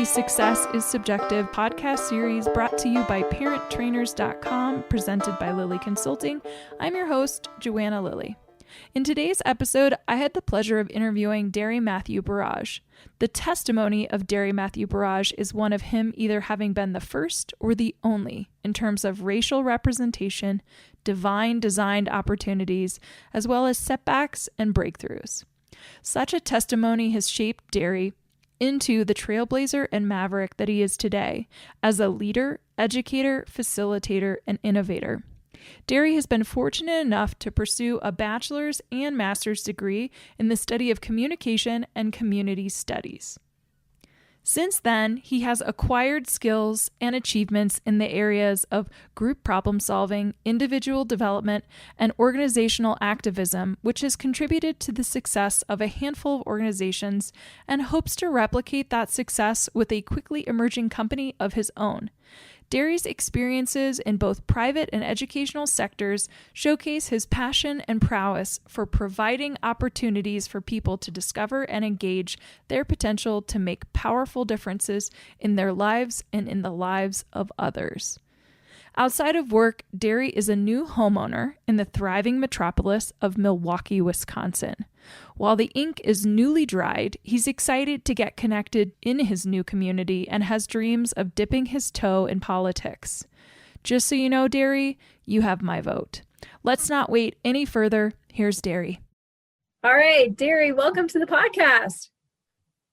Success is Subjective podcast series brought to you by ParentTrainers.com, presented by Lilly Consulting. I'm your host, Joanna Lilly. In today's episode, I had the pleasure of interviewing Darrie Matthew Burrage. The testimony of Darrie Matthew Burrage is one of him either having been the first or the only in terms of racial representation, divine designed opportunities, as well as setbacks and breakthroughs. Such a testimony has shaped Darrie into the trailblazer and maverick that he is today as a leader, educator, facilitator, and innovator. Darrie has been fortunate enough to pursue a bachelor's and master's degree in the study of communication and community studies. Since then, he has acquired skills and achievements in the areas of group problem solving, individual development, and organizational activism, which has contributed to the success of a handful of organizations and hopes to replicate that success with a quickly emerging company of his own. Darrie's experiences in both private and educational sectors showcase his passion and prowess for providing opportunities for people to discover and engage their potential to make powerful differences in their lives and in the lives of others. Outside of work, Darrie is a new homeowner in the thriving metropolis of Milwaukee, Wisconsin. While the ink is newly dried, he's excited to get connected in his new community and has dreams of dipping his toe in politics. Just so you know, Darrie, you have my vote. Let's not wait any further. Here's Darrie. All right, Darrie, welcome to the podcast.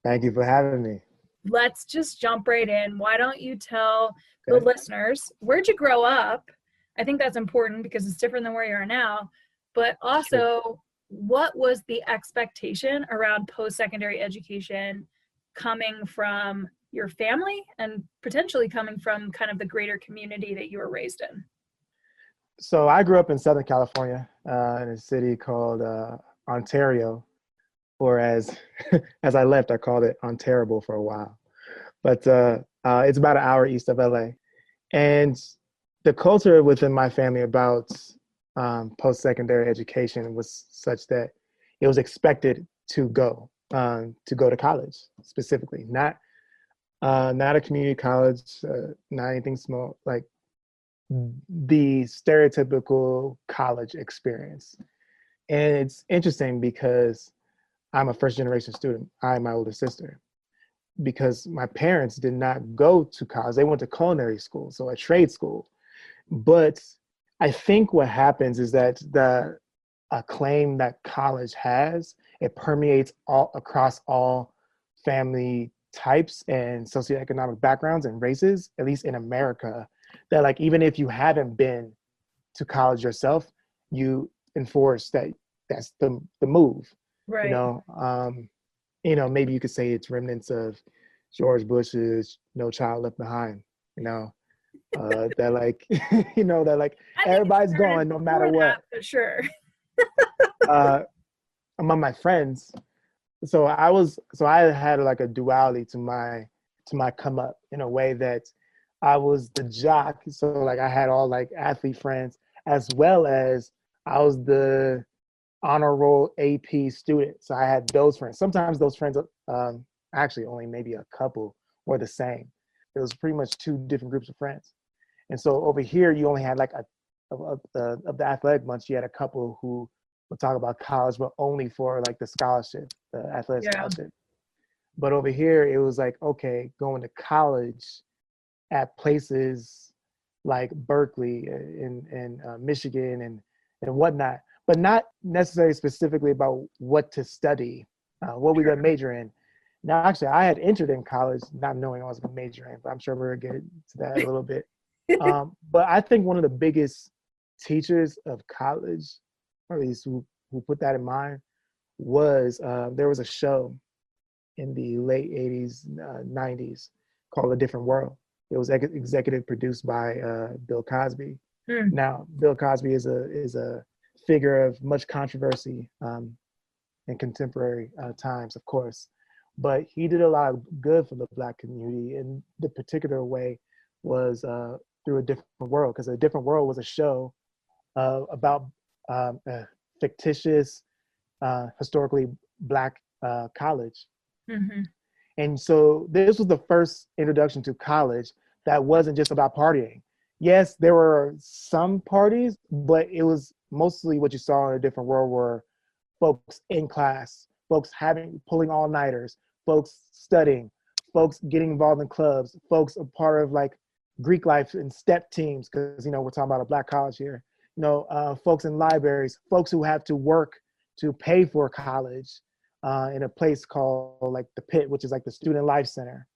Thank you for having me. Let's just jump right in. Why don't you tell the listeners, where'd you grow up? I think that's important because it's different than where you are now. But also, what was the expectation around post-secondary education coming from your family and potentially coming from kind of the greater community that you were raised in? So I grew up in Southern California, in a city called Ontario, or as I left, I called it Ontariable for a while. But it's about an hour east of LA. And the culture within my family about post-secondary education was such that it was expected to go to college specifically, not a community college, not anything small, like the stereotypical college experience. And it's interesting because I'm a first-generation student. I and my older sister. Because my parents did not go to college. They went to culinary school, so a trade school. But I think what happens is that the acclaim that college has, it permeates across all family types and socioeconomic backgrounds and races, at least in America, that like even if you haven't been to college yourself, you enforce that's the move. Right. Maybe you could say it's remnants of George Bush's No Child Left Behind, that like, that like everybody's going no matter what. For sure. Among my friends, so I had like a duality to my come up in a way that I was the jock. So like I had all like athlete friends as well as I was the honor roll AP student. So I had those friends. Sometimes those friends, actually only maybe a couple were the same. It was pretty much two different groups of friends. And so over here, you only had like of the athletic bunch, you had a couple who would talk about college, but only for like the scholarship, the athletic scholarship. But over here, it was like, okay, going to college at places like Berkeley and Michigan and whatnot, but not necessarily specifically about what to study, what we got to major in. Now, actually, I had entered in college not knowing I was going to major in, but I'm sure we're going to get to that a little bit. But I think one of the biggest teachers of college, or at least who put that in mind, was there was a show in the late 80s, 90s called A Different World. It was executive produced by Bill Cosby. Now, Bill Cosby is a figure of much controversy in contemporary times, of course, but he did a lot of good for the Black community. And the particular way was through A Different World, because A Different World was a show about a fictitious, historically Black college. And so this was the first introduction to college that wasn't just about partying. Yes, there were some parties, but it was mostly what you saw in a different world where folks in class, folks pulling all-nighters, folks studying, folks getting involved in clubs, folks a part of like Greek life and step teams, because we're talking about a Black college here. Folks in libraries, folks who have to work to pay for college in a place called like the Pit, which is like the Student Life Center.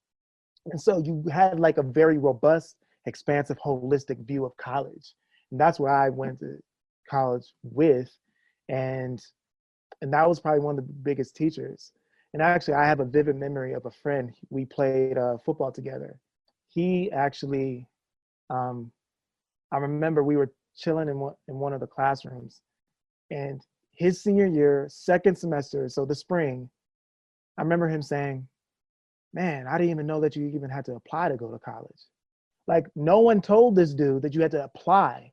And so you had like a very robust, expansive, holistic view of college. And that's where I went to college with. And that was probably one of the biggest teachers. And actually, I have a vivid memory of a friend. We played football together. He actually, I remember we were chilling in one of the classrooms. And his senior year, second semester, so the spring, I remember him saying, man, I didn't even know that you even had to apply to go to college. Like, no one told this dude that you had to apply.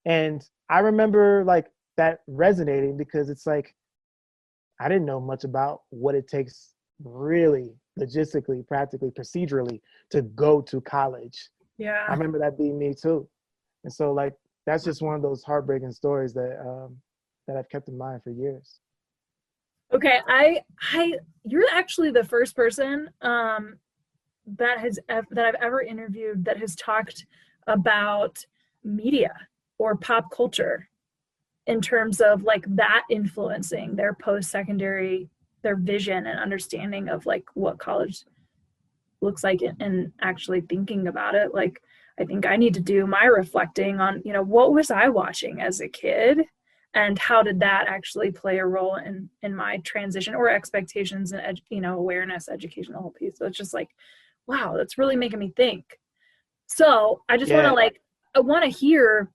And I remember like that resonating, because it's like, I didn't know much about what it takes really logistically, practically, procedurally to go to college. Yeah. I remember that being me too. And so like, that's just one of those heartbreaking stories that I've kept in mind for years. Okay. You're actually the first person that I've ever interviewed that has talked about media or pop culture in terms of like that influencing their post-secondary, their vision and understanding of like what college looks like, and actually thinking about it. Like, I think I need to do my reflecting on, what was I watching as a kid, and how did that actually play a role in my transition or expectations and awareness, education, the whole piece. So it's just like, wow, that's really making me think. So I just I want to hear,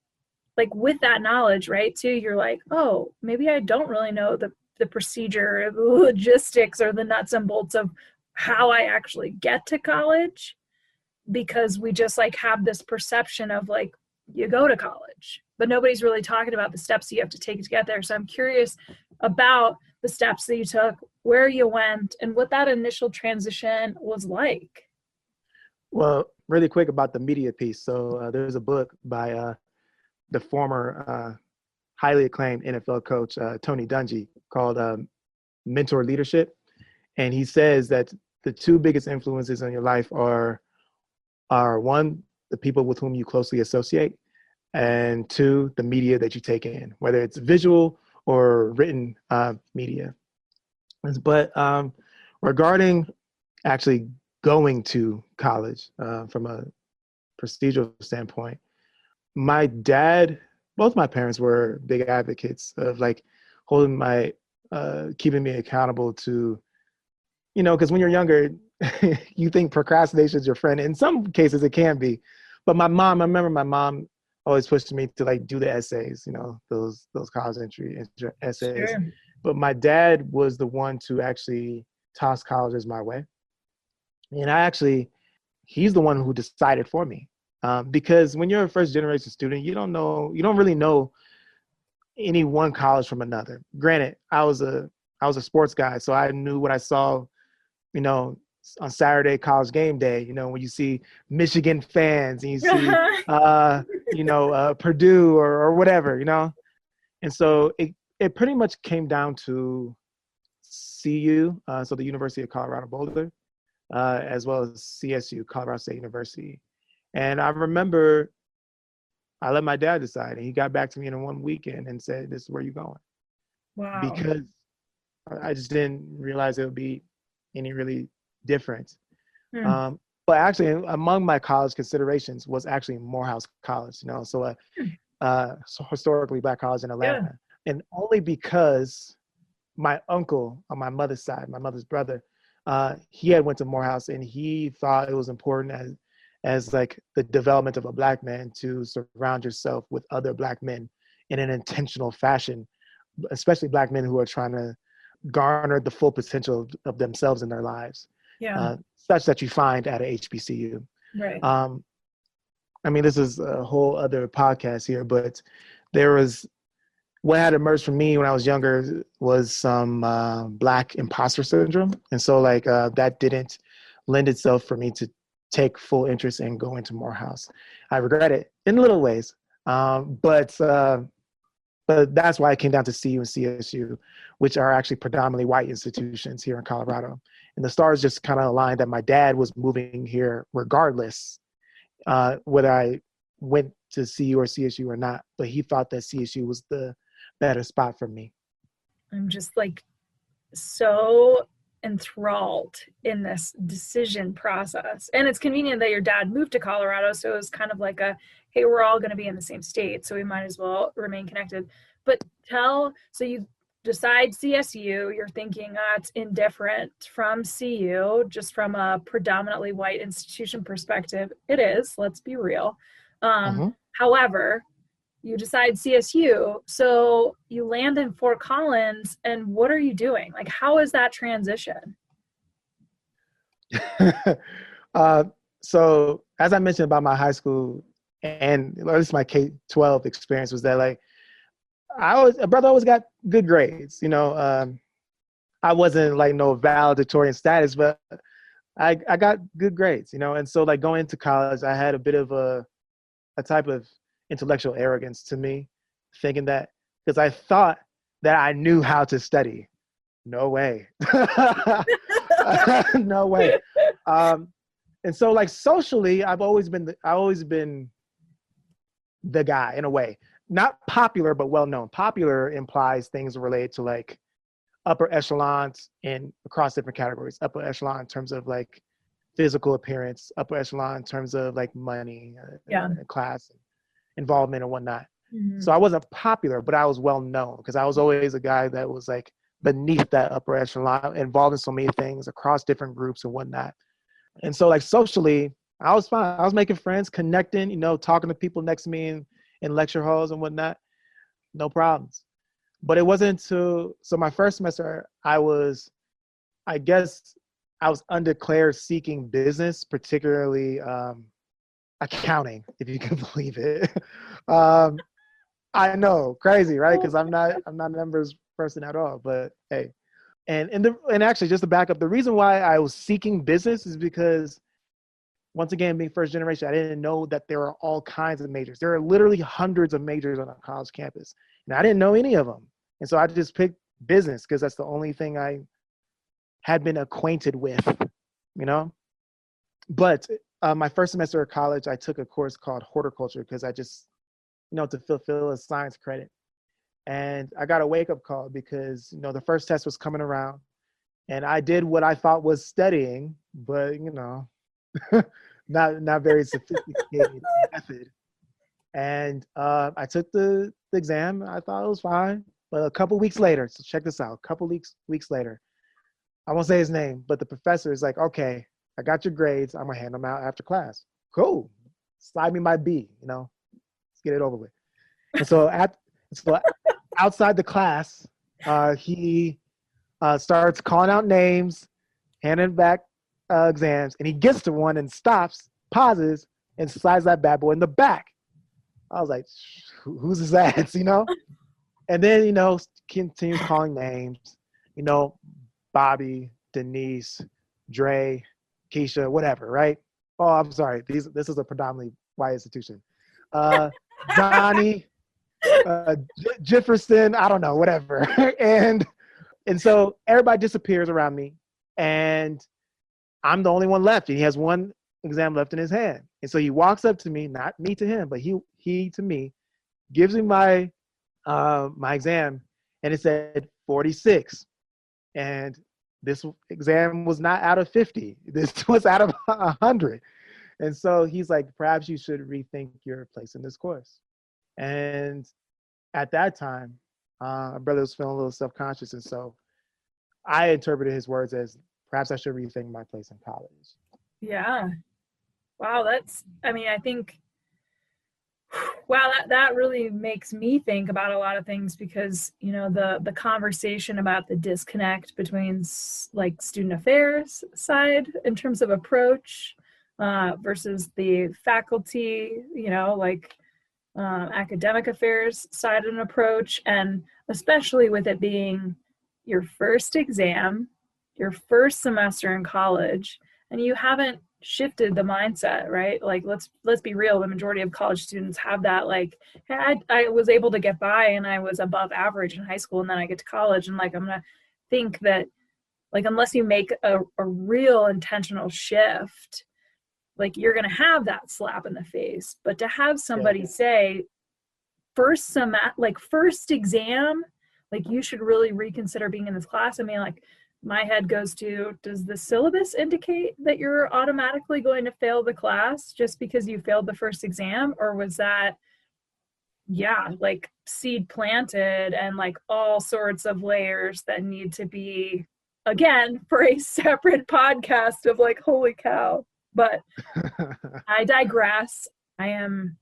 like, with that knowledge, right, too, you're like, oh, maybe I don't really know the procedure, the logistics, or the nuts and bolts of how I actually get to college, because we just like have this perception of like, you go to college, but nobody's really talking about the steps you have to take to get there. So I'm curious about the steps that you took, where you went, and what that initial transition was like. Well, really quick about the media piece. So there's a book by the former highly acclaimed NFL coach, Tony Dungy, called Mentor Leadership. And he says that the two biggest influences in your life are one, the people with whom you closely associate, and two, the media that you take in, whether it's visual or written media. But regarding actually going to college from a procedural standpoint, my dad, both my parents were big advocates of like keeping me accountable to, because when you're younger, you think procrastination is your friend. In some cases it can be, but I remember my mom always pushed me to like do the essays, those college entry essays. Sure. But my dad was the one to actually toss colleges my way. And he's the one who decided for me. Because when you're a first generation student, you don't really know any one college from another. Granted, I was a sports guy, so I knew what I saw, on Saturday college game day, when you see Michigan fans and you see, Purdue or whatever, And so it pretty much came down to CU, so the University of Colorado Boulder, as well as CSU, Colorado State University. And I remember I let my dad decide, and he got back to me in one weekend and said, this is where you're going. Wow. Because I just didn't realize it would be any really different. But actually, among my college considerations was actually Morehouse College, so historically Black college in Atlanta. Yeah. And only because my uncle on my mother's side, my mother's brother, he had went to Morehouse, and he thought it was important as like the development of a Black man to surround yourself with other Black men in an intentional fashion, especially Black men who are trying to garner the full potential of themselves in their lives. Yeah. Such that you find at a HBCU. Right. This is a whole other podcast here, but there was what had emerged for me when I was younger was some Black imposter syndrome. And so like that didn't lend itself for me to take full interest in going to Morehouse. I regret it in little ways. But that's why I came down to CU and CSU, which are actually predominantly white institutions here in Colorado. And the stars just kind of aligned that my dad was moving here regardless, whether I went to CU or CSU or not. But he thought that CSU was the better spot for me. I'm just like so enthralled in this decision process. And it's convenient that your dad moved to Colorado. So it was kind of like a, hey, we're all going to be in the same state, so we might as well remain connected. But so you decide CSU, you're thinking that's indifferent from CU, just from a predominantly white institution perspective. It is, let's be real. However, you decide CSU, so you land in Fort Collins, and what are you doing? Like, how is that transition? So as I mentioned about my high school and at least my K-12 experience was that like, brother always got good grades, you know. I wasn't like no valedictorian status, but I got good grades, you know. And so like going into college, I had a bit of a type of intellectual arrogance to me, thinking that because I thought that I knew how to study. No way. No way. And so like socially, I've always been the guy in a way. Not popular, but well-known. Popular implies things related to like upper echelons in across different categories. Upper echelon in terms of like physical appearance, upper echelon in terms of like money, class, involvement and whatnot. Mm-hmm. So I wasn't popular, but I was well-known because I was always a guy that was like beneath that upper echelon, involved in so many things across different groups and whatnot. And so like socially, I was fine. I was making friends, connecting, you know, talking to people next to me in lecture halls and whatnot, no problems. But it wasn't so my first semester, I was undeclared seeking business, particularly accounting, if you can believe it. I know, crazy, right? Because I'm not a numbers person at all, but hey. And actually just to back up, the reason why I was seeking business is because once again, being first generation, I didn't know that there are all kinds of majors. There are literally hundreds of majors on a college campus. And I didn't know any of them. And so I just picked business because that's the only thing I had been acquainted with, you know? But my first semester of college, I took a course called horticulture because I just, you know, to fulfill a science credit. And I got a wake-up call because, you know, the first test was coming around. And I did what I thought was studying, but, you know, not very sophisticated method. And I took the exam. I thought it was fine. But a couple weeks later, so check this out, a couple weeks later, I won't say his name, but the professor is like, okay, I got your grades. I'm going to hand them out after class. Cool. Slide me my B, you know, let's get it over with. And so outside the class, he starts calling out names, handing back exams, and he gets to one and stops, pauses, and slides that bad boy in the back. I was like, who's his ass, you know? And then, you know, continues calling names, you know, Bobby, Denise, Dre, Keisha, whatever, right? Oh, I'm sorry. This is a predominantly white institution. Johnny, Jefferson, I don't know, whatever. And so everybody disappears around me, and I'm the only one left. And he has one exam left in his hand. And so he walks up to me, not me to him, but he to me, gives me my exam, and it said 46. And this exam was not out of 50. This was out of 100. And so he's like, perhaps you should rethink your place in this course. And at that time, my brother was feeling a little self-conscious. And so I interpreted his words as perhaps I should rethink my place in college. Yeah. Wow. I think, wow, that really makes me think about a lot of things because, you know, the conversation about the disconnect between like student affairs side in terms of approach versus the faculty, you know, like academic affairs side of an approach, and especially with it being your first exam, your first semester in college, and you haven't shifted the mindset, right? Like, let's be real, the majority of college students have that, like, hey, I was able to get by and I was above average in high school, and then I get to college and like I'm gonna think that, like, unless you make a real intentional shift, like, you're gonna have that slap in the face. But to have somebody say first exam, like, you should really reconsider being in this class. I mean, like, my head goes to, does the syllabus indicate that you're automatically going to fail the class just because you failed the first exam? Or was that, like, seed planted and like all sorts of layers that need to be, again, for a separate podcast of like, holy cow. But I digress. I am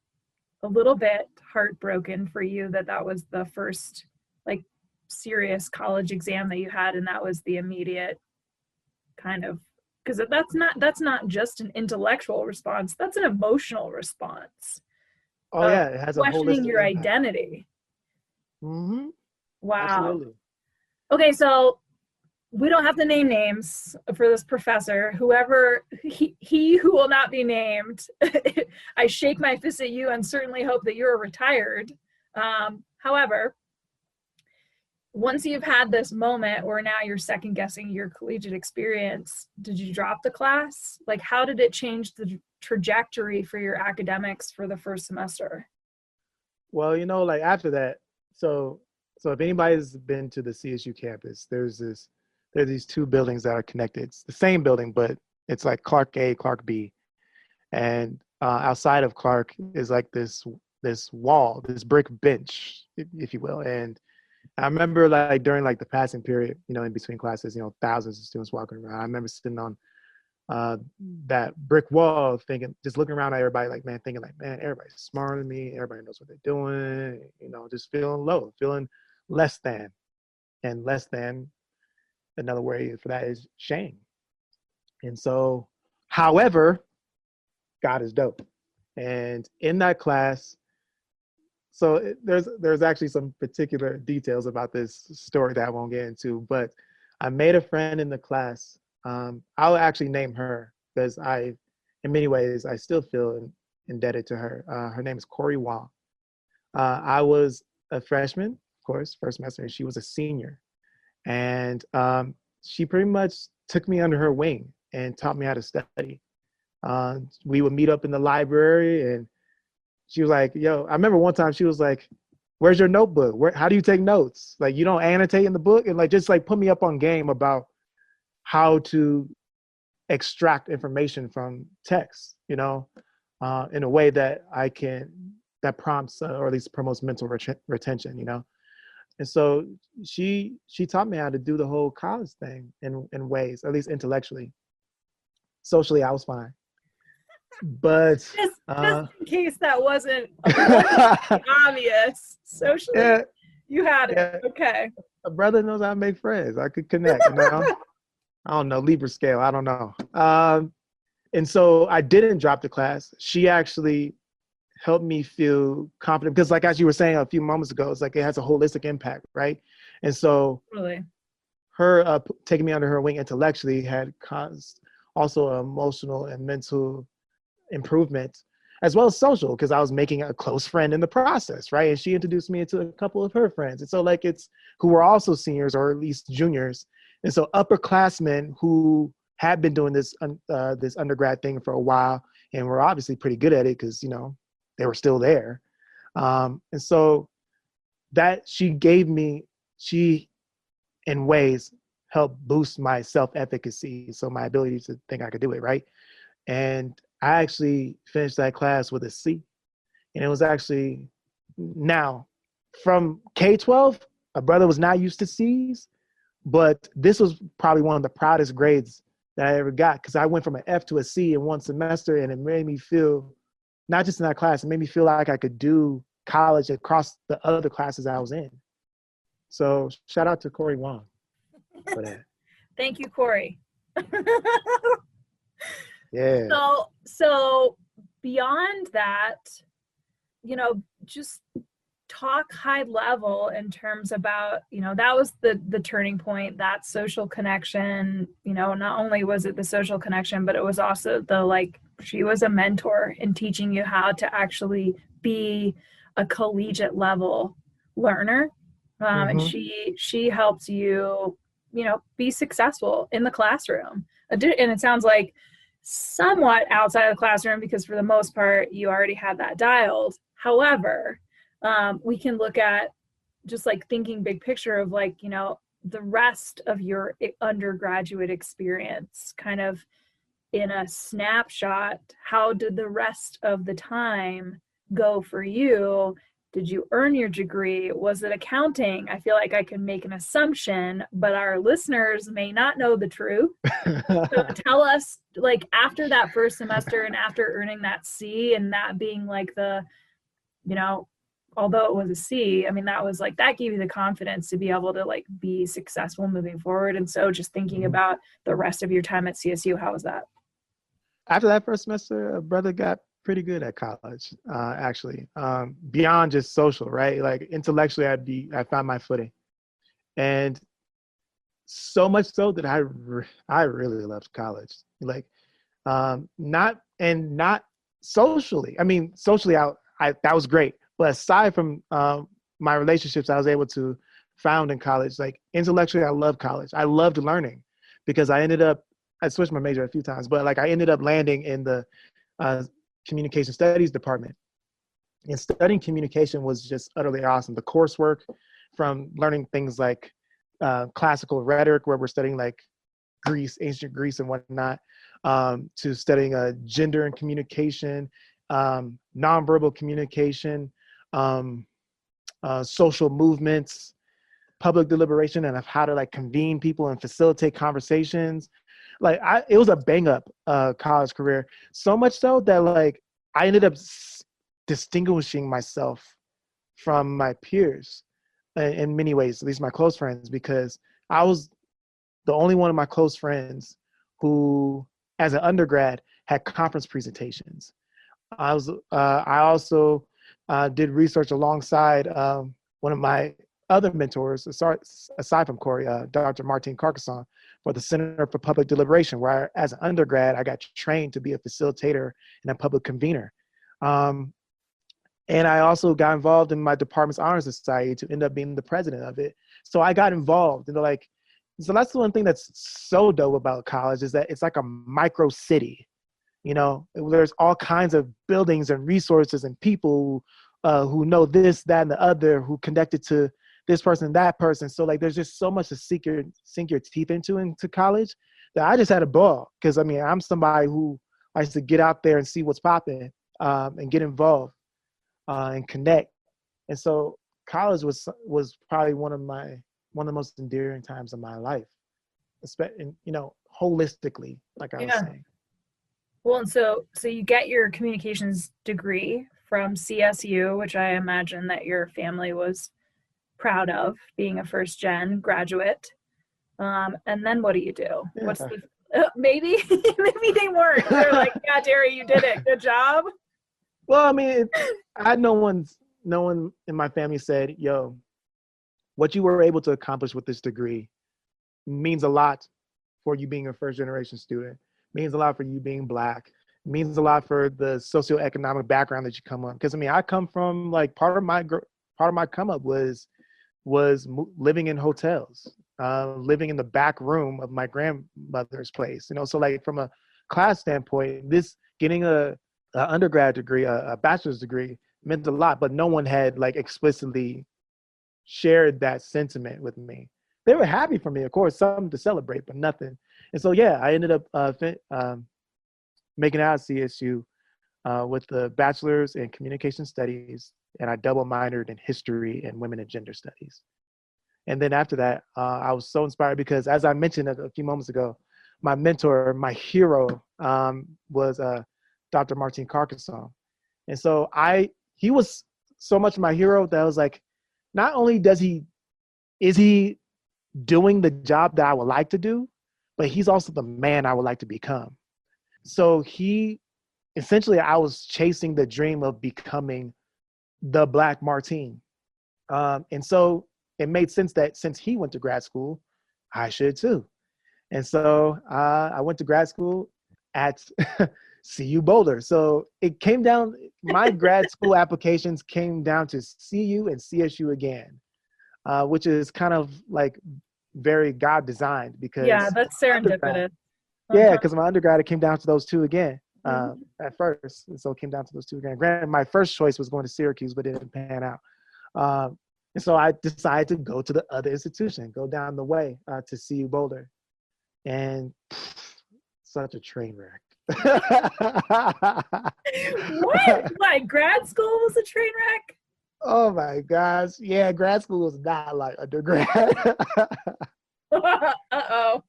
a little bit heartbroken for you that was the first like serious college exam that you had, and that was the immediate kind of, because that's not just an intellectual response, that's an emotional response. Oh yeah, it has a questioning your impact. Identity. Mm-hmm. Wow. Absolutely. Okay, so we don't have to name names for this professor. Whoever he who will not be named, I shake my fist at you and certainly hope that you're retired. However, once you've had this moment where now you're second guessing your collegiate experience, did you drop the class? Like, how did it change the trajectory for your academics for the first semester? Well, like after that, so if anybody's been to the CSU campus, there's these two buildings that are connected. It's the same building, but it's like Clark A, Clark B. And outside of Clark is like this wall, this brick bench, if you will. And I remember like during like the passing period, in between classes, thousands of students walking around. I remember sitting on that brick wall thinking, just looking around at everybody, like, thinking like, everybody's smarter than me. Everybody knows what they're doing, just feeling low, feeling less than. And less than, another word for that is shame. And so, however, God is dope. And in that class, so there's actually some particular details about this story that I won't get into, but I made a friend in the class. I'll actually name her because in many ways, I still feel indebted to her. Her name is Corey Wong. I was a freshman, of course, first semester, and she was a senior. And she pretty much took me under her wing and taught me how to study. We would meet up in the library, and she was like, yo, I remember one time she was like, where's your notebook? How do you take notes? Like, you don't annotate in the book? And like, just like put me up on game about how to extract information from text, in a way that that prompts or at least promotes mental retention, And so she taught me how to do the whole college thing in ways, at least intellectually. Socially, I was fine. But just in case that wasn't obvious, socially, you had it. Yeah. Okay. A brother knows how to make friends. I could connect, I don't know, Libra scale, I don't know. And so I didn't drop the class. She actually helped me feel confident because, like, as you were saying a few moments ago, it's like it has a holistic impact, right? And so really, her taking me under her wing intellectually had caused also emotional and mental improvement, as well as social, because I was making a close friend in the process, right? And she introduced me to a couple of her friends. And so like it's who were also seniors or at least juniors. And so upperclassmen who had been doing this undergrad thing for a while and were obviously pretty good at it because, they were still there. And so that she in ways helped boost my self-efficacy. So my ability to think I could do it, right? And I actually finished that class with a C. And it was actually, now from K-12, a brother was not used to C's, but this was probably one of the proudest grades that I ever got because I went from an F to a C in one semester, and it made me feel, not just in that class, it made me feel like I could do college across the other classes I was in. So shout out to Corey Wong for that. Thank you, Corey. Yeah. So beyond that, just talk high level in terms about, that was the turning point, that social connection. Not only was it the social connection, but it was also she was a mentor in teaching you how to actually be a collegiate level learner. And she helps you, be successful in the classroom. And it sounds like somewhat outside of the classroom, because for the most part, you already had that dialed. However, we can look at just thinking big picture of the rest of your undergraduate experience, kind of in a snapshot. How did the rest of the time go for you? Did you earn your degree? Was it accounting? I feel like I can make an assumption, but our listeners may not know the truth. So tell us, after that first semester and after earning that C and that being although it was a C, that was that gave you the confidence to be able to be successful moving forward. And so just thinking about the rest of your time at CSU, how was that? After that first semester, brother got pretty good at college, actually. Beyond just social, right? Intellectually, I found my footing. And so much so that I really loved college. Not socially. Socially, I that was great. But aside from my relationships I was able to found in college, intellectually, I love college. I loved learning because I switched my major a few times, but I ended up landing in the communication studies department. And studying communication was just utterly awesome. The coursework, from learning things like classical rhetoric, where we're studying Greece, ancient Greece and whatnot, to studying gender and communication, nonverbal communication, social movements, public deliberation, and of how to convene people and facilitate conversations. It was a bang up college career. So much so that I ended up distinguishing myself from my peers in many ways, at least my close friends, because I was the only one of my close friends who, as an undergrad, had conference presentations. I also did research alongside one of my other mentors, aside from Corey, Dr. Martine Carcassonne, for the Center for Public Deliberation, where as an undergrad, I got trained to be a facilitator and a public convener. And I also got involved in my department's honor society to end up being the president of it. So I got involved in so that's the one thing that's so dope about college, is that it's like a micro city. There's all kinds of buildings and resources and people who know this, that, and the other, who connected to this person, that person. So there's just so much to sink your teeth into college, that I just had a ball. Because I'm somebody who likes to get out there and see what's popping, and get involved and connect. And so college was probably one of the most endearing times of my life, holistically, I was saying. Well, and so you get your communications degree from CSU, which I imagine that your family was proud of, being a first gen graduate. And then what do you do? Yeah. Maybe they weren't. They're yeah, Darrie, you did it. Good job. Well, I had no one in my family said, yo, what you were able to accomplish with this degree means a lot for you being a first generation student, means a lot for you being Black, means a lot for the socioeconomic background that you come on. Because I come from part of my come up was living in hotels, living in the back room of my grandmother's place. So from a class standpoint, this getting a undergrad degree, a bachelor's degree, meant a lot, but no one had explicitly shared that sentiment with me. They were happy for me, of course, something to celebrate, but nothing. And so, yeah, I ended up making it out of CSU with the bachelor's in communication studies, and I double minored in history and women and gender studies. And then after that, I was so inspired because, as I mentioned a few moments ago, my mentor, my hero, was Dr. Martine Carcassonne. And so he was so much my hero that I was not only is he doing the job that I would like to do, but he's also the man I would like to become. So essentially I was chasing the dream of becoming the Black Martine. And so it made sense that since he went to grad school, I should too. And so I went to grad school at CU Boulder. So it came down, my grad school applications came down to CU and CSU again, which is kind of like very God designed because yeah, that's serendipitous. Yeah, because my undergrad, it came down to those two again at first. And so it came down to those two again. Granted, my first choice was going to Syracuse, but it didn't pan out. And so I decided to go to the other institution, go down the way to CU Boulder. And such a train wreck. What? Like grad school was a train wreck? Oh my gosh. Yeah, grad school was not like undergrad. Uh-oh.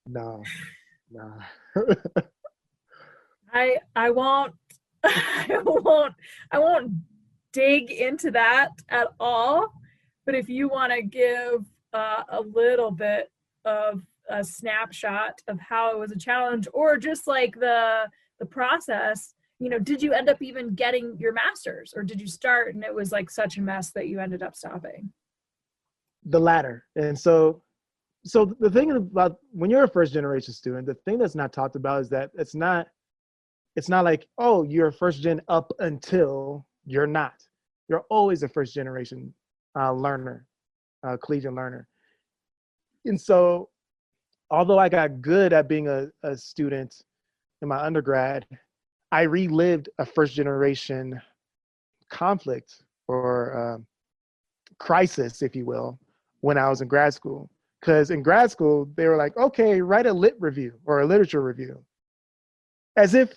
No. I won't dig into that at all. But if you want to give a little bit of a snapshot of how it was a challenge, or just like the process, did you end up even getting your master's, or did you start and it was like such a mess that you ended up stopping? The latter. And so the thing about when you're a first generation student, the thing that's not talked about is that it's not like, oh, you're a first gen up until you're not. You're always a first generation learner, collegiate learner. And so although I got good at being a student in my undergrad, I relived a first generation conflict or crisis, if you will, when I was in grad school. Because in grad school, they were like, okay, write a lit review or a literature review. As if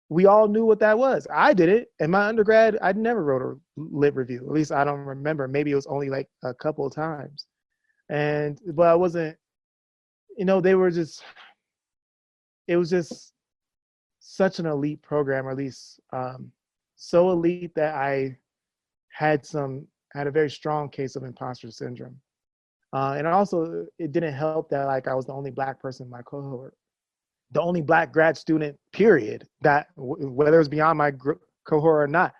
we all knew what that was. I did it. In my undergrad, I never wrote a lit review. At least I don't remember. Maybe it was only like a couple of times. But I wasn't, it was just such an elite program, or at least so elite that I had a very strong case of imposter syndrome. And also it didn't help that like I was the only Black person in my cohort, the only Black grad student, period, that whether it was beyond my cohort or not,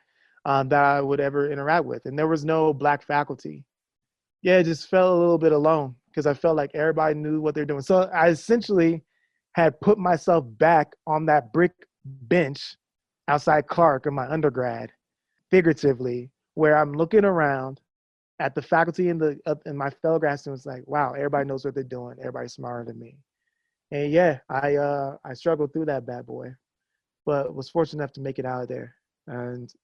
that I would ever interact with. And there was no Black faculty. Yeah, it just felt a little bit alone because I felt like everybody knew what they're doing. So I essentially had put myself back on that brick bench outside Clark in my undergrad, figuratively, where I'm looking around at the faculty and my fellow grad students like, wow, everybody knows what they're doing. Everybody's smarter than me. And yeah, I struggled through that bad boy, but was fortunate enough to make it out of there and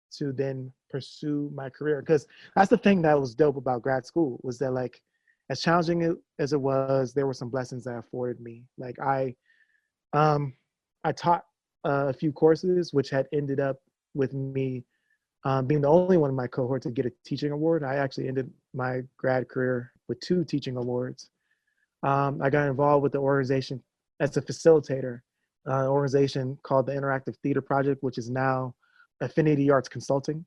to then pursue my career. Because that's the thing that was dope about grad school, was that like, as challenging as it was, there were some blessings that afforded me. Like I taught a few courses, which had ended up with me being the only one in my cohort to get a teaching award. I actually ended my grad career with 2 teaching awards. I got involved with the organization as a facilitator, an organization called the Interactive Theater Project, which is now Affinity Arts Consulting.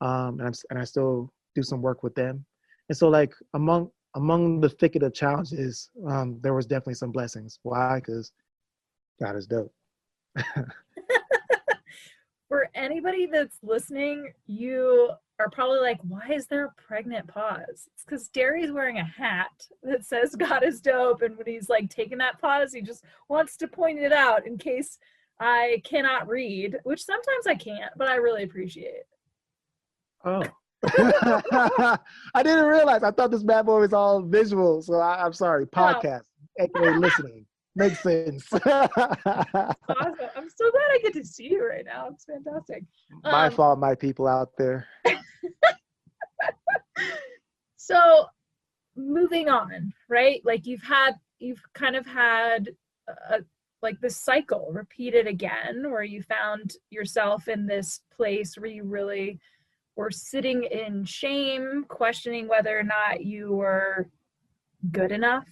And I still do some work with them. And so like among the thicket of challenges, there was definitely some blessings. Why? Because God is dope. For anybody that's listening, you are probably like, why is there a pregnant pause? It's because Darrie's wearing a hat that says God is dope. And when he's like taking that pause, he just wants to point it out in case I cannot read, which sometimes I can't, but I really appreciate it. Oh. I didn't realize. I thought this bad boy was all visual. So I'm sorry. Podcast, aka listening. Makes sense. Awesome. I'm so glad I get to see you right now. It's fantastic. My fault, my people out there. So moving on, right? Like you've kind of had like this cycle repeated again, where you found yourself in this place where you really were sitting in shame, questioning whether or not you were good enough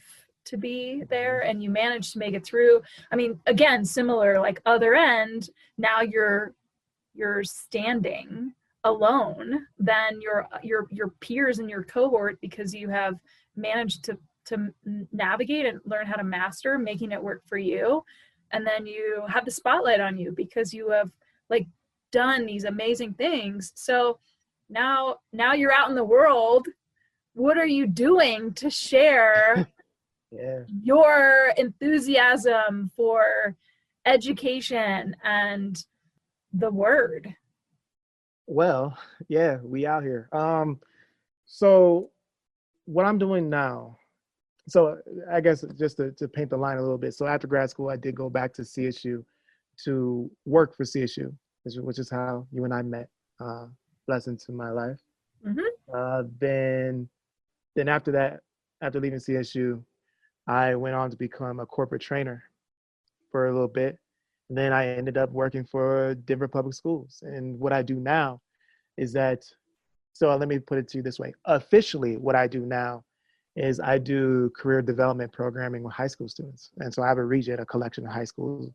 to be there, and you managed to make it through. I mean, again, similar, like other end, now you're standing alone than your peers in your cohort, because you have managed to navigate and learn how to master making it work for you. And then you have the spotlight on you because you have like done these amazing things. So now you're out in the world. What are you doing to share your enthusiasm for education and the word? Well, yeah, we out here. So what I'm doing now, so I guess just to paint the line a little bit. So after grad school, I did go back to CSU to work for CSU, which is how you and I met. Blessing to my life. Then after that, after leaving CSU, I went on to become a corporate trainer for a little bit. And then I ended up working for Denver Public Schools. And what I do now is that, so let me put it to you this way. Officially, what I do now is I do career development programming with high school students. And so I have a region, a collection of high schools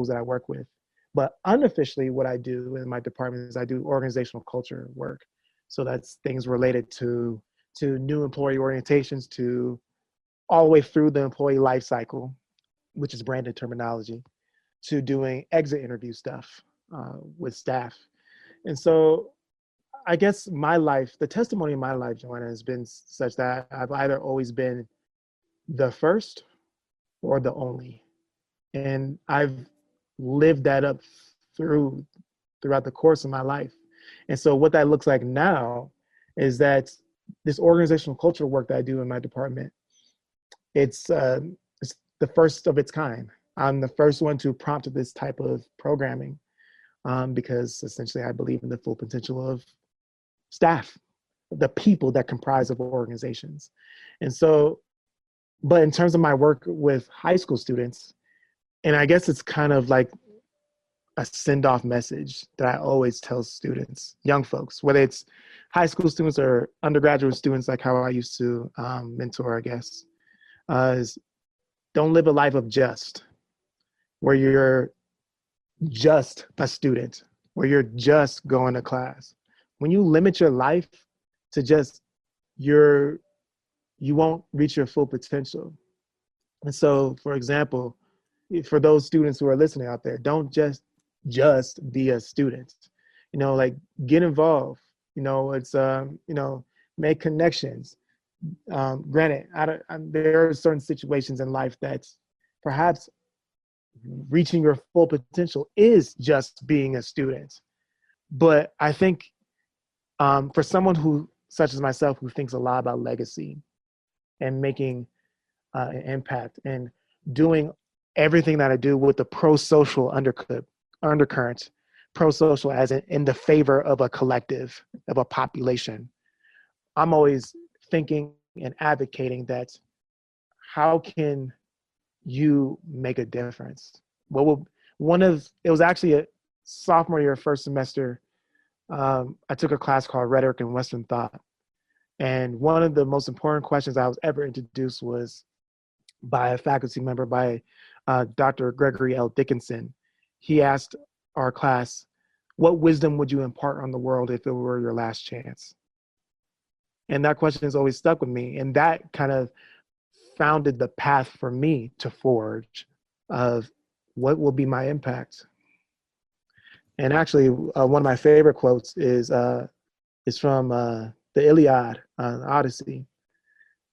that I work with. But unofficially, what I do in my department is I do organizational culture work. So that's things related to new employee orientations, to all the way through the employee life cycle, which is branded terminology, to doing exit interview stuff with staff. And so I guess my life, the testimony of my life, Joanna, has been such that I've either always been the first or the only. And I've lived that up throughout the course of my life. And so what that looks like now is that this organizational culture work that I do in my department, it's the first of its kind. I'm the first one to prompt this type of programming because essentially I believe in the full potential of staff, the people that comprise of organizations. And so, but in terms of my work with high school students, and I guess it's kind of like a send-off message that I always tell students, young folks, whether it's high school students or undergraduate students, like how I used to mentor, I guess, is don't live a life of just, where you're just a student, where you're just going to class. When you limit your life to just you won't reach your full potential. And so, for example, for those students who are listening out there, don't just be a student. Like get involved. It's make connections. Granted, there are certain situations in life that perhaps reaching your full potential is just being a student. But I think for someone who, such as myself, who thinks a lot about legacy and making an impact and doing everything that I do with the pro-social undercurrent, pro-social as in the favor of a collective, of a population, I'm always thinking and advocating that how can you make a difference? It was actually a sophomore year, first semester, I took a class called Rhetoric and Western Thought. And one of the most important questions I was ever introduced was by a faculty member, by Dr. Gregory L. Dickinson. He asked our class, what wisdom would you impart on the world if it were your last chance? And that question has always stuck with me. And that kind of founded the path for me to forge of what will be my impact. And actually, one of my favorite quotes is from the Iliad, Odyssey.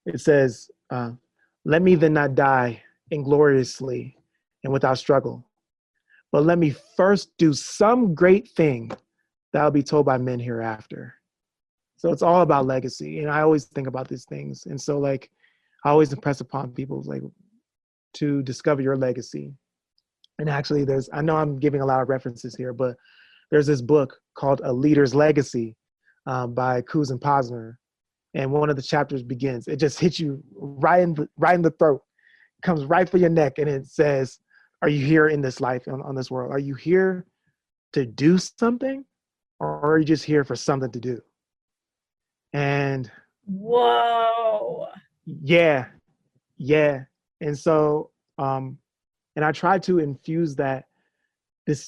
It says, let me then not die ingloriously and without struggle, but let me first do some great thing that will be told by men hereafter. So it's all about legacy. And I always think about these things. And so I always impress upon people to discover your legacy. And actually I know I'm giving a lot of references here, but there's this book called A Leader's Legacy by Kuz and Posner. And one of the chapters begins, it just hits you right in the throat, comes right for your neck. And it says, are you here in this life, on this world? Are you here to do something, or are you just here for something to do? And whoa. Yeah. And so, and I try to infuse this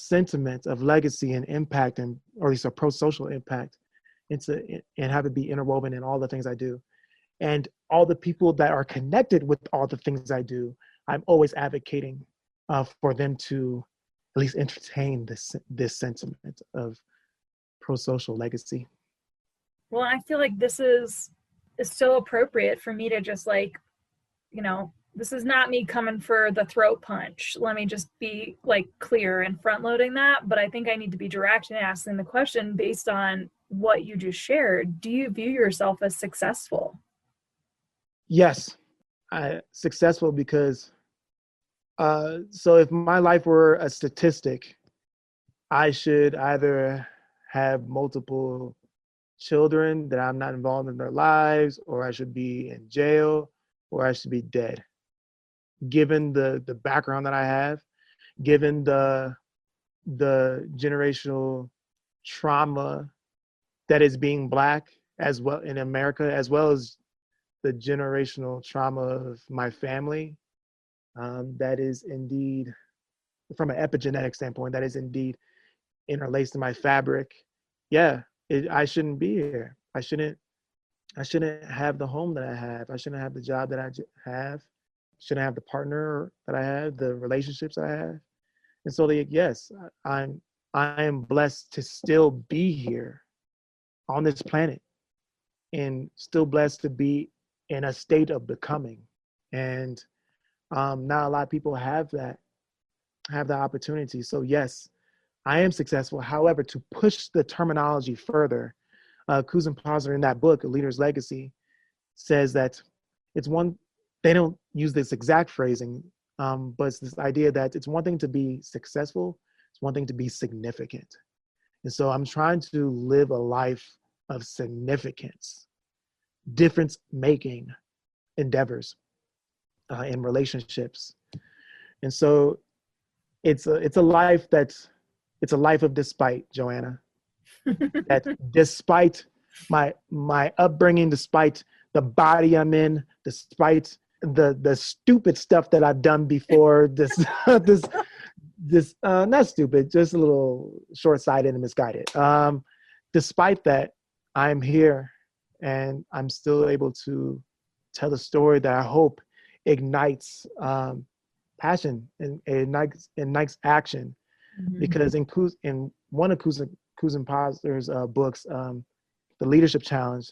sentiment of legacy and impact, or at least a pro-social impact, and have it be interwoven in all the things I do. And all the people that are connected with all the things I do, I'm always advocating for them to at least entertain this sentiment of pro-social legacy. Well, I feel like this is so appropriate for me to just like, this is not me coming for the throat punch. Let me just be like clear and front loading that. But I think I need to be direct and asking the question based on what you just shared. Do you view yourself as successful? Yes, successful because, so if my life were a statistic, I should either have multiple children that I'm not involved in their lives, or I should be in jail, or I should be dead. Given the background that I have, given the generational trauma that is being Black as well in America, as well as the generational trauma of my family, that is indeed, from an epigenetic standpoint, that is indeed interlaced in my fabric. Yeah, I shouldn't be here. I shouldn't have the home that I have. I shouldn't have the job that I have. Shouldn't have the partner that I have, the relationships I have. And so, yes, I am blessed to still be here on this planet, and still blessed to be in a state of becoming. And not a lot of people have that opportunity. So yes, I am successful. However, to push the terminology further, Kuzin Posner in that book, A Leader's Legacy, says that it's one, they don't use this exact phrasing, but it's this idea that it's one thing to be successful, it's one thing to be significant. And so I'm trying to live a life of significance, difference-making endeavors in relationships. And so it's a life of despite, Joanna. That despite my upbringing, despite the body I'm in, despite the stupid stuff that I've done before, this not stupid, just a little short-sighted and misguided. Despite that, I'm here and I'm still able to tell a story that I hope ignites passion and ignites action. Mm-hmm. Because in one of Kuzin Posner's books, The Leadership Challenge,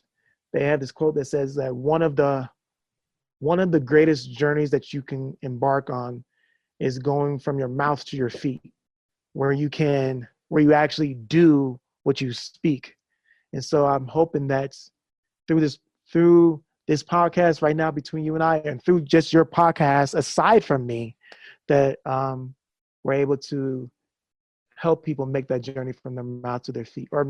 they have this quote that says that one of the greatest journeys that you can embark on is going from your mouth to your feet, where you actually do what you speak. And so I'm hoping that through this podcast right now between you and I, and through just your podcast aside from me, that we're able to help people make that journey from their mouth to their feet, or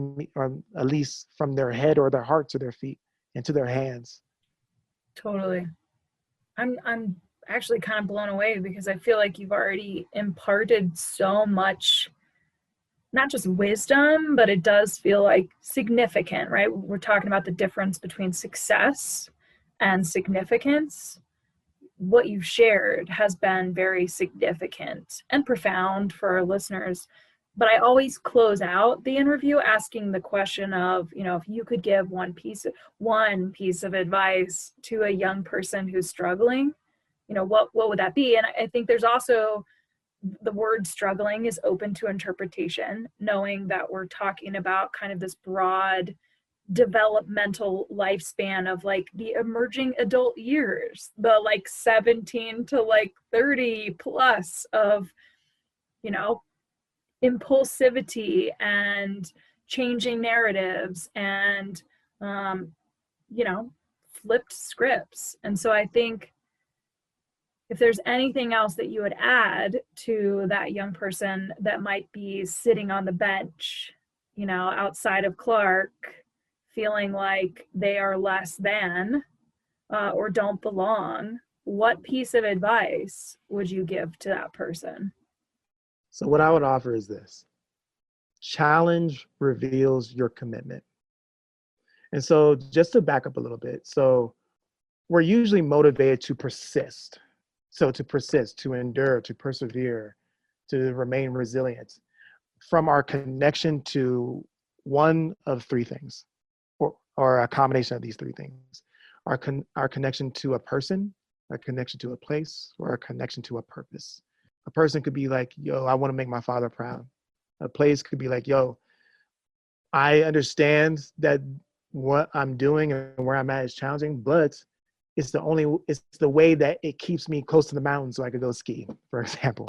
at least from their head or their heart to their feet and to their hands. Totally. I'm actually kind of blown away, because I feel like you've already imparted so much, not just wisdom, but it does feel like significant, right? We're talking about the difference between success and significance. What you've shared has been very significant and profound for our listeners. But I always close out the interview asking the question of, if you could give one piece of advice to a young person who's struggling, what would that be? And I think there's also, the word struggling is open to interpretation, knowing that we're talking about kind of this broad developmental lifespan of like the emerging adult years, the like 17 to like 30 plus of, impulsivity and changing narratives and, flipped scripts. And so I think if there's anything else that you would add to that young person that might be sitting on the bench, outside of Clark, feeling like they are less than or don't belong, what piece of advice would you give to that person? So what I would offer is this: challenge reveals your commitment. And so just to back up a little bit, so we're usually motivated to persist. So to persist, to endure, to persevere, to remain resilient from our connection to one of three things, or a combination of these three things: our connection to a person, a connection to a place, or a connection to a purpose. A person could be like, yo, I want to make my father proud. A place could be like, yo, I understand that what I'm doing and where I'm at is challenging, but it's the way that it keeps me close to the mountain so I could go ski, for example.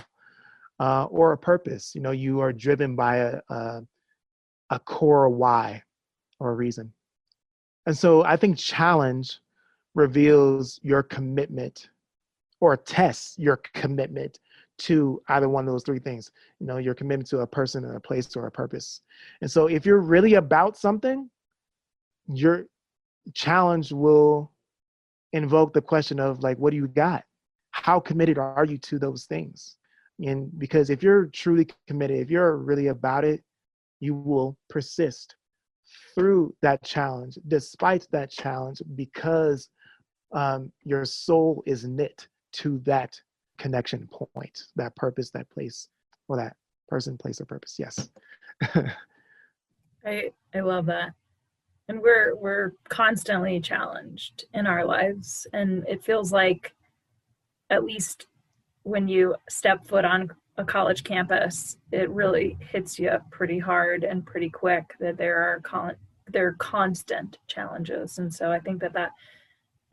Or a purpose, you are driven by a core why or a reason. And so I think challenge reveals your commitment or tests your commitment to either one of those three things. Your commitment to a person, or a place, or a purpose. And so if you're really about something, your challenge will invoke the question of like, what do you got? How committed are you to those things? And because if you're truly committed, if you're really about it, you will persist through that challenge, despite that challenge, because your soul is knit to that connection point, that purpose, that place, or that person, place, or purpose. Yes. I love that. And we're constantly challenged in our lives. And it feels like, at least when you step foot on a college campus, it really hits you pretty hard and pretty quick that there are constant challenges. And so I think that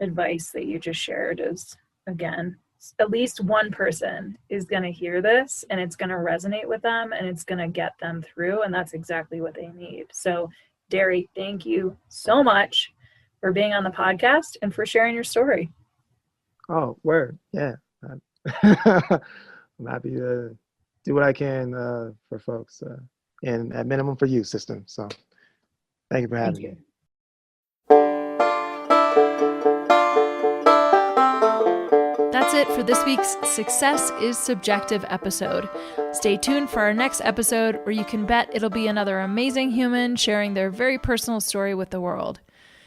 advice that you just shared is, again, at least one person is going to hear this and it's going to resonate with them and it's going to get them through. And that's exactly what they need. So Darrie, thank you so much for being on the podcast and for sharing your story. Oh, word. Yeah. I'm happy to do what I can for folks and at minimum for you, system. So thank you for having me. That's it for this week's Success is Subjective episode. Stay tuned for our next episode where you can bet it'll be another amazing human sharing their very personal story with the world.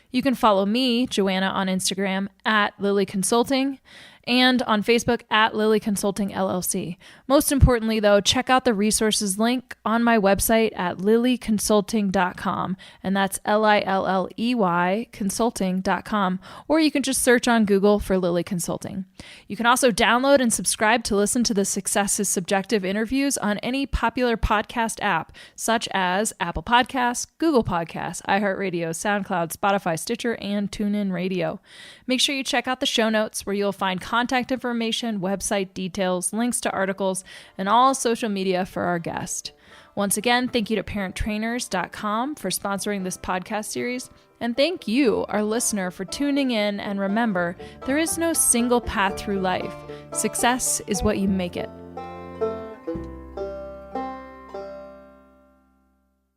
You can follow me, Joanna, on Instagram at Lily Consulting and on Facebook at Lily Consulting LLC. Most importantly, though, check out the resources link on my website at lilyconsulting.com, and that's Lilley consulting.com, or you can just search on Google for Lily Consulting. You can also download and subscribe to listen to the Success is Subjective interviews on any popular podcast app, such as Apple Podcasts, Google Podcasts, iHeartRadio, SoundCloud, Spotify, Stitcher, and TuneIn Radio. Make sure you check out the show notes where you'll find contact information, website details, links to articles, and all social media for our guest. Once again, thank you to parenttrainers.com for sponsoring this podcast series. And thank you, our listener, for tuning in. And remember, there is no single path through life. Success is what you make it.